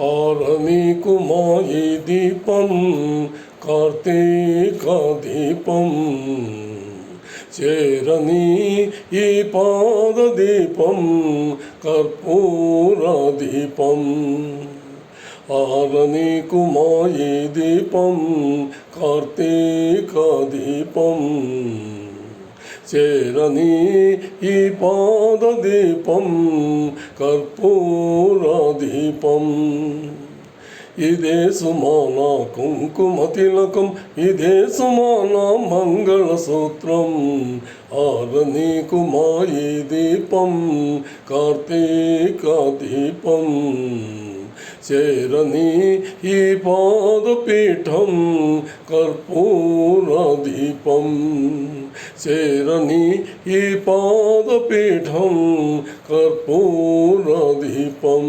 ఆరనీకుమాయి దీపం కార్తీక దీపం చేరని ఈ పాద దీపం కర్పూర దీపం ఆరనీకుమాయి దీపం కార్తీక దీపం చేరని ఈ పాద దీపం కర్పూర దీపం ఇదే సుమాన కుంకుమ తిలకం ఇదే సుమాన మంగళసూత్రం ఆరనీకుమాయి దీపం కార్తీక దీపం చేరని ఈ పాదపీఠం కర్పూర దీపం చేరని ఈ పాదపీఠం కర్పూర దీపం